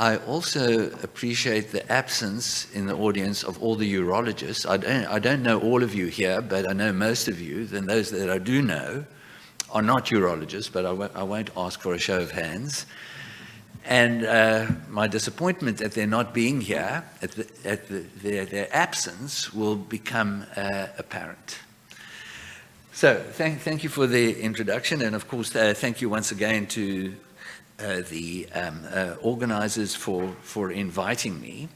I also appreciate the absence in the audience of all the urologists. I don't know all of you here, but I know most of you. Then those that I do know are not urologists, but I won't ask for a show of hands. And my disappointment that they're not being here, their absence will become apparent. So thank you for the introduction, and of course thank you once again to the organizers for inviting me.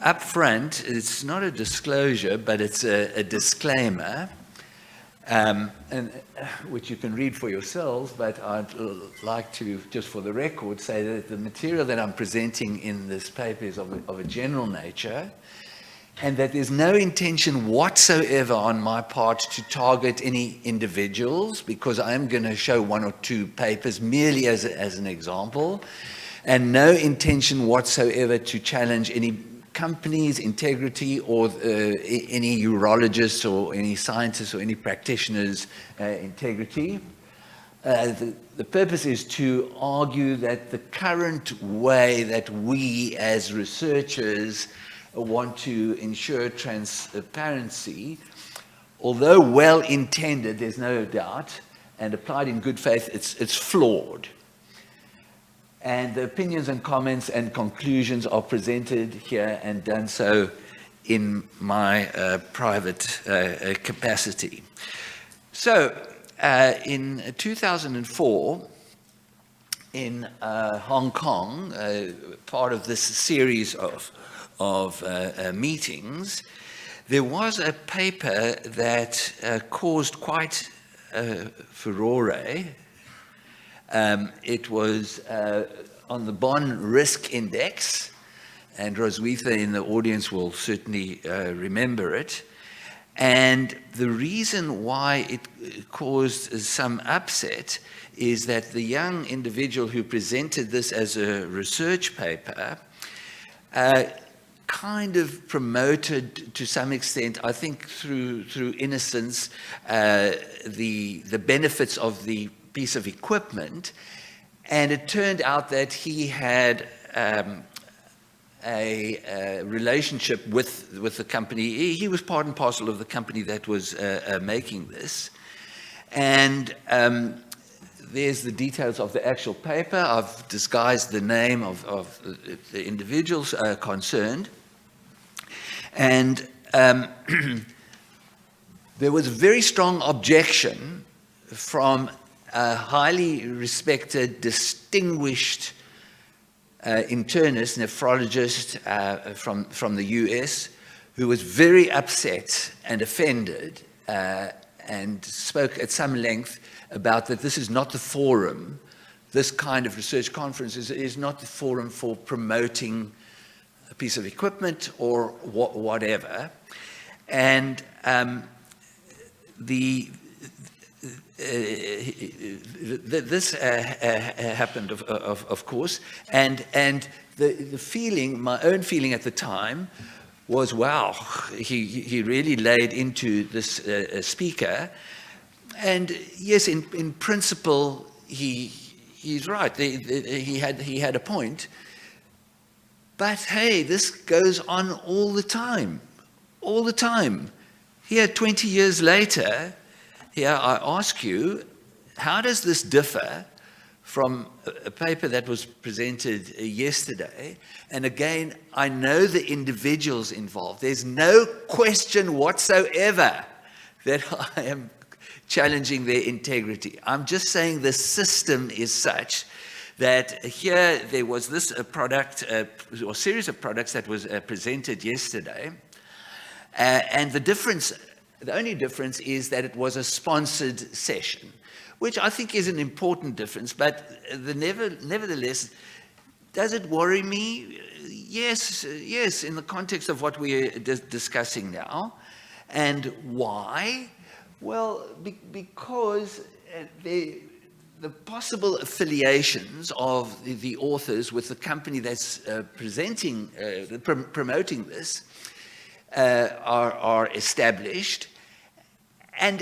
Up front, it's not a disclosure, but it's a disclaimer, which you can read for yourselves, but I'd like to, just for the record, say that the material that I'm presenting in this paper is of a general nature, and that there's no intention whatsoever on my part to target any individuals, because I'm going to show one or two papers merely as an example, and no intention whatsoever to challenge any company's integrity or any urologists or any scientists or any practitioners' integrity. The purpose is to argue that the current way that we as researchers want to ensure transparency, although well-intended, there's no doubt, and applied in good faith, it's flawed. And the opinions and comments and conclusions are presented here and done so in my private capacity. So, in 2004, in Hong Kong, part of this series of meetings, there was a paper that caused quite furore. It was on the bond risk index, and Roswitha in the audience will certainly remember it. And the reason why it caused some upset is that the young individual who presented this as a research paper kind of promoted, to some extent, I think through innocence, the benefits of the piece of equipment, and it turned out that he had a relationship with the company. He was part and parcel of the company that was making this, and there's the details of the actual paper. I've disguised the name of the individuals concerned. And there was a very strong objection from a highly respected, distinguished internist, nephrologist from the US, who was very upset and offended and spoke at some length about that this is not the forum, this kind of research conference is not the forum for promoting a piece of equipment or whatever. And this happened, of course, and the feeling, my own feeling at the time, was, wow, he really laid into this speaker. And yes, in principle, he's right. He had a point. But hey, this goes on all the time, all the time. Here, 20 years later, here I ask you, how does this differ from a paper that was presented yesterday? And again, I know the individuals involved. There's no question whatsoever that I am challenging their integrity. I'm just saying the system is such that here there was this product or series of products that was presented yesterday, and the only difference is that it was a sponsored session, which I think is an important difference. But nevertheless, does it worry me? Yes, in the context of what we're discussing now. And why? Well, because the possible affiliations of the authors with the company that's promoting this are established, And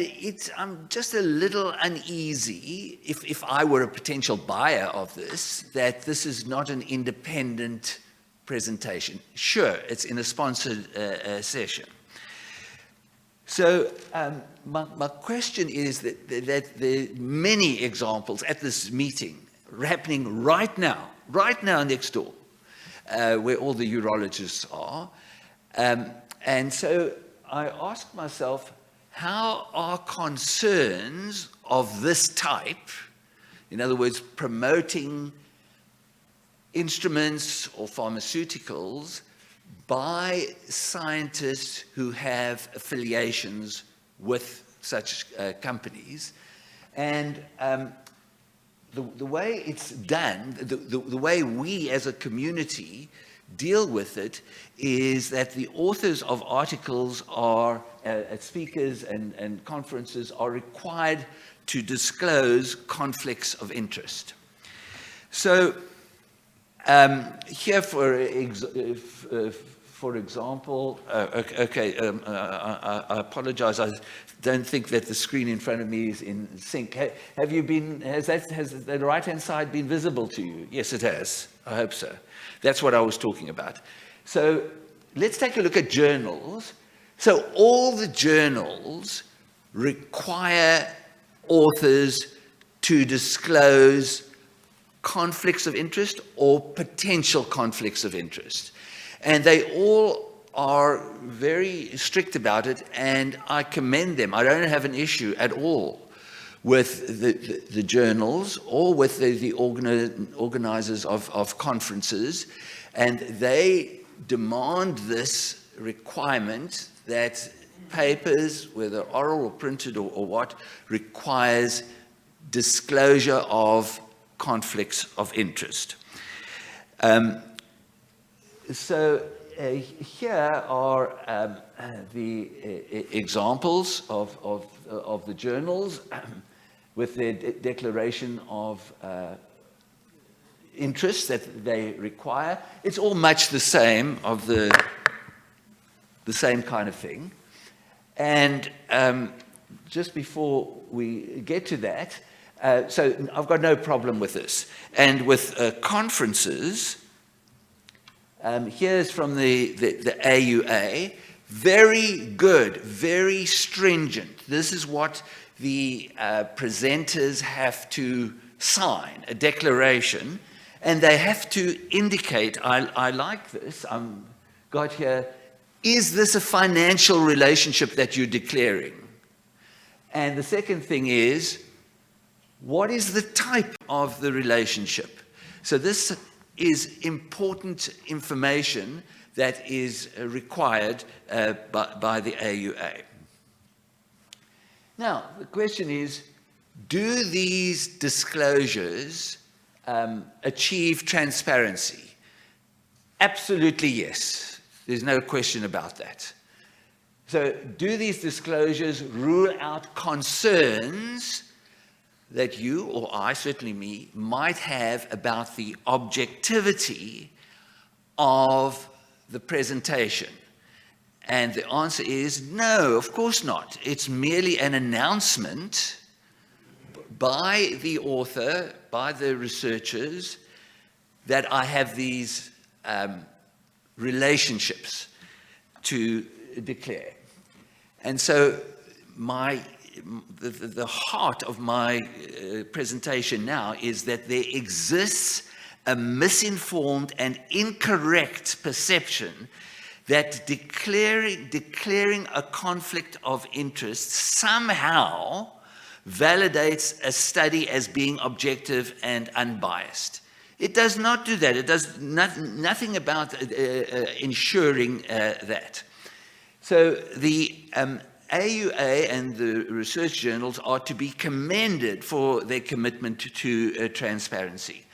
I'm just a little uneasy, if I were a potential buyer of this, that this is not an independent presentation. Sure, it's in a sponsored session. So my question is that there are many examples at this meeting happening right now next door, where all the urologists are. And so I ask myself, how are concerns of this type, in other words, promoting instruments or pharmaceuticals by scientists who have affiliations with such companies, and the way it's done, the way we as a community deal with it is that the authors of articles are, speakers and conferences are required to disclose conflicts of interest. So here, for example, I apologize. I don't think that the screen in front of me is in sync. Has the right-hand side been visible to you? Yes, it has. I hope so. That's what I was talking about. So let's take a look at journals. So all the journals require authors to disclose conflicts of interest or potential conflicts of interest. And they all are very strict about it, and I commend them. I don't have an issue at all with the journals or with the organizers of conferences, and they demand this requirement that papers, whether oral or printed or what, requires disclosure of conflicts of interest. Here are the examples of the journals with their declaration of interest that they require. It's all much the same, of the same kind of thing. And just before we get to that, so I've got no problem with this. And with conferences, here's from the AUA, very good, very stringent. This is what the presenters have to sign, a declaration, and they have to indicate, I like this, got here, is this a financial relationship that you're declaring? And the second thing is, what is the type of the relationship? So this is important information that is required by the AUA. Now, the question is, do these disclosures achieve transparency? Absolutely yes. There's no question about that. So do these disclosures rule out concerns that you or I, certainly me, might have about the objectivity of the presentation? And the answer is no, of course not. It's merely an announcement by the author, by the researchers, that I have these relationships to declare. And so the heart of my presentation now is that there exists a misinformed and incorrect perception that declaring a conflict of interest somehow validates a study as being objective and unbiased. It does not do that. It does nothing about ensuring that. So the AUA and the research journals are to be commended for their commitment to transparency.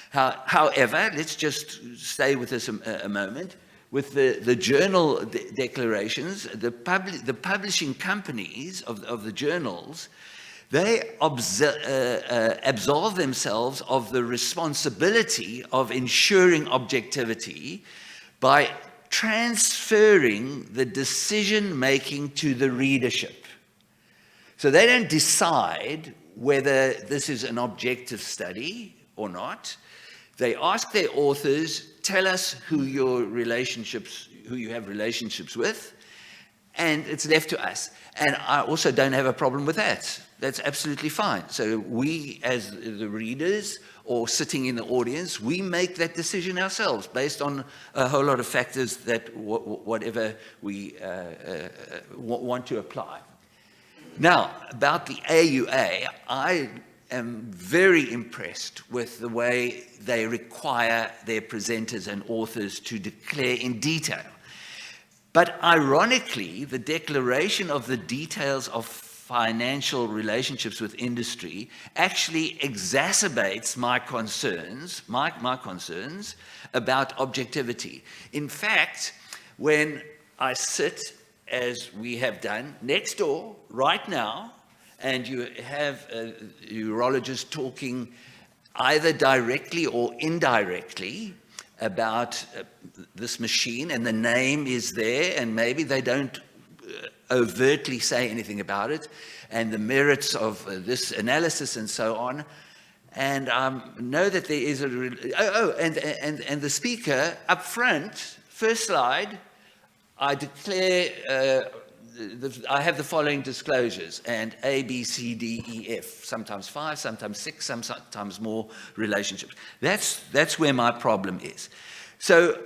However, let's just stay with this a moment. With the journal declarations, the publishing companies of the journals, they absolve themselves of the responsibility of ensuring objectivity by transferring the decision-making to the readership. So they don't decide whether this is an objective study or not. They ask their authors, tell us who you have relationships with, and it's left to us. And I also don't have a problem with that. That's absolutely fine. So we, as the readers or sitting in the audience, we make that decision ourselves based on a whole lot of factors that whatever we want to apply. Now, about the AUA, I am very impressed with the way they require their presenters and authors to declare in detail. But ironically, the declaration of the details of financial relationships with industry actually exacerbates my concerns about objectivity. In fact, when I sit, as we have done, next door right now, and you have a urologist talking either directly or indirectly about this machine, and the name is there, and maybe they don't overtly say anything about it, and the merits of this analysis and so on, and know that there is and the speaker up front, first slide, I declare I have the following disclosures, and A, B, C, D, E, F, sometimes 5, sometimes 6, sometimes more relationships. That's where my problem is. So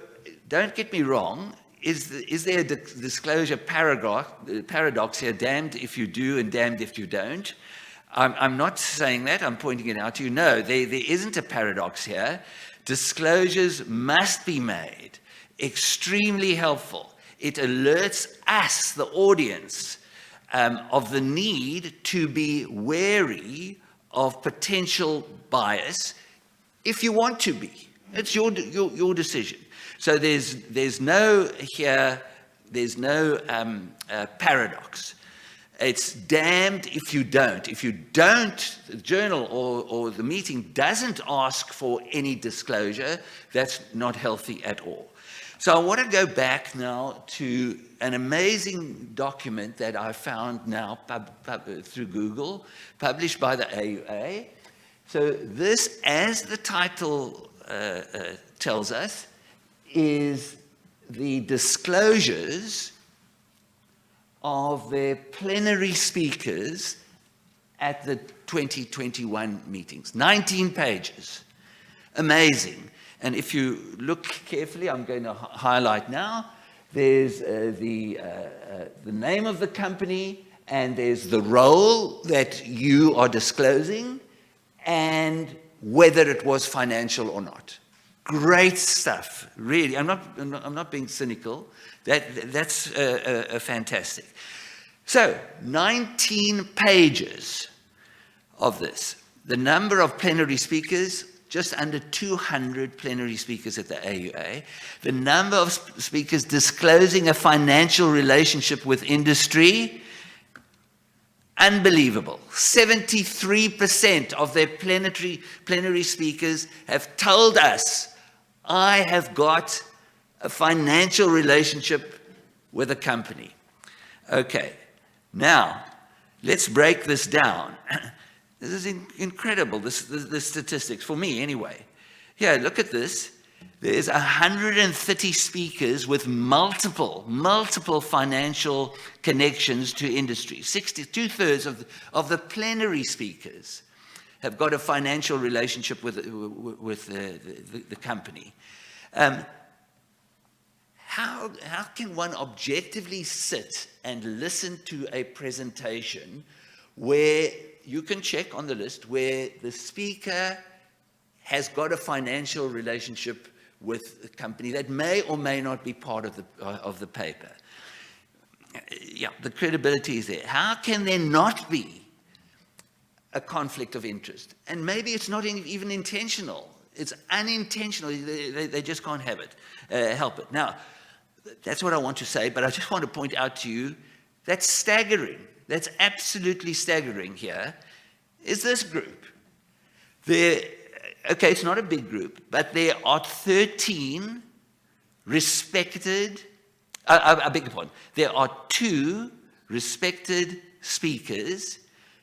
don't get me wrong, is there a disclosure paradox here, damned if you do and damned if you don't? I'm not saying that, I'm pointing it out to you. No, there isn't a paradox here. Disclosures must be made. Extremely helpful. It alerts us, the audience, of the need to be wary of potential bias if you want to be. It's your decision. So there's no paradox. It's damned if you don't. If you don't, the journal or the meeting doesn't ask for any disclosure, that's not healthy at all. So I want to go back now to an amazing document that I found now through Google, published by the AUA. So this, as the title tells us, is the disclosures of their plenary speakers at the 2021 meetings. 19 pages. Amazing. And if you look carefully, I'm going to highlight now, there's the name of the company, and there's the role that you are disclosing, and whether it was financial or not. Great stuff, really. I'm not being cynical. That's fantastic. So, 19 pages of this. The number of plenary speakers, just under 200 plenary speakers at the AUA. The number of speakers disclosing a financial relationship with industry, unbelievable. 73% of their plenary speakers have told us, I have got a financial relationship with a company. Okay, now let's break this down. This is incredible, the statistics, for me anyway. Yeah, look at this. There's 130 speakers with multiple financial connections to industry. 2/3 of the plenary speakers have got a financial relationship with the company. How can one objectively sit and listen to a presentation where you can check on the list where the speaker has got a financial relationship with a company that may or may not be part of the paper? Yeah, the credibility is there. How can there not be a conflict of interest? And maybe it's not even intentional. It's unintentional. They just can't help it. Now, that's what I want to say, but I just want to point out to you, that's staggering. That's absolutely staggering here, is this group. Okay, it's not a big group, but there are 13 respected, I beg your pardon, there are 2 respected speakers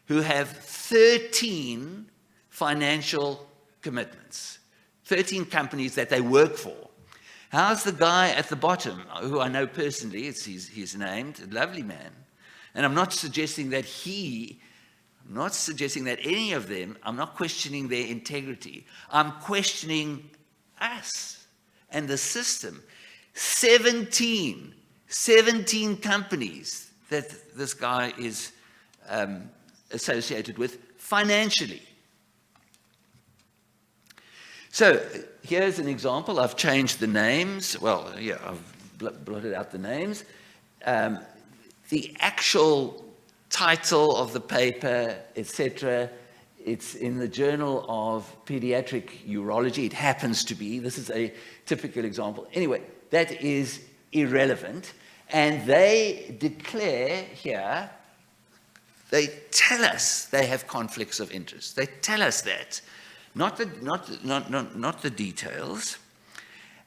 who have 13 financial commitments, 13 companies that they work for. How's the guy at the bottom, who I know personally, he's named, a lovely man. And I'm not suggesting that any of them, I'm not questioning their integrity. I'm questioning us and the system. 17 companies that this guy is associated with financially. So here's an example. I've changed the names. Well, yeah, I've blotted out the names. The actual title of the paper, etc., it's in the Journal of Pediatric Urology. It happens to be. This is a typical example. Anyway, that is irrelevant. And they declare here, they tell us they have conflicts of interest. They tell us that. Not the details.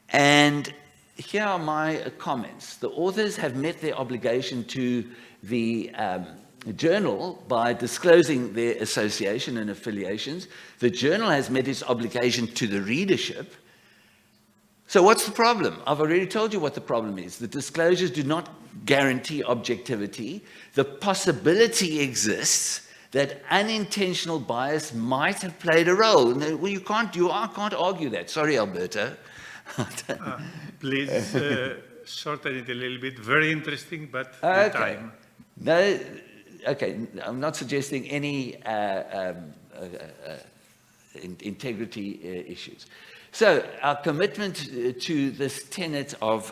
And here are my comments. The authors have met their obligation to the journal by disclosing their association and affiliations. The journal has met its obligation to the readership. So what's the problem? I've already told you what the problem is. The disclosures do not guarantee objectivity. The possibility exists that unintentional bias might have played a role. Well, you can't argue that. Sorry, Alberto. Please shorten it a little bit. Very interesting, but the time. No, okay. I'm not suggesting any integrity issues. So our commitment to this tenet of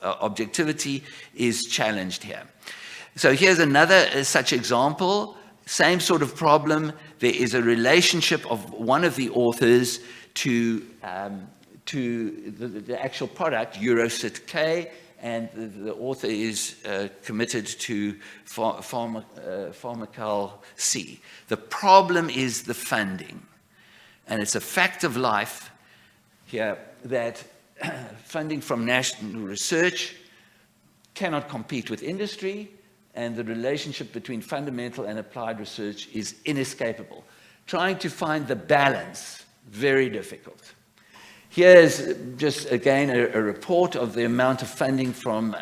objectivity is challenged here. So here's another such example, same sort of problem. There is a relationship of one of the authors to the actual product, Eurosit K, and the author is committed to Pharmacal C. The problem is the funding. And it's a fact of life here that funding from national research cannot compete with industry, and the relationship between fundamental and applied research is inescapable. Trying to find the balance, very difficult. Here's just, again, a report of the amount of funding from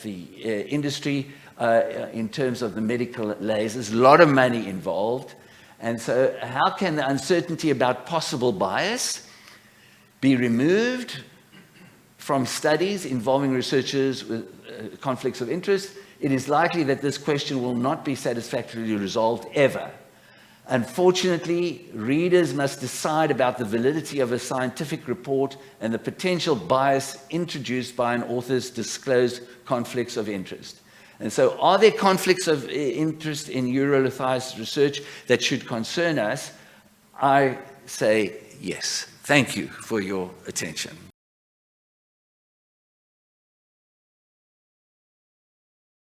the industry in terms of the medical lasers. A lot of money involved. And so how can the uncertainty about possible bias be removed from studies involving researchers with conflicts of interest? It is likely that this question will not be satisfactorily resolved ever. Unfortunately, readers must decide about the validity of a scientific report and the potential bias introduced by an author's disclosed conflicts of interest. And so are there conflicts of interest in urolithiasis research that should concern us? I say yes. Thank you for your attention.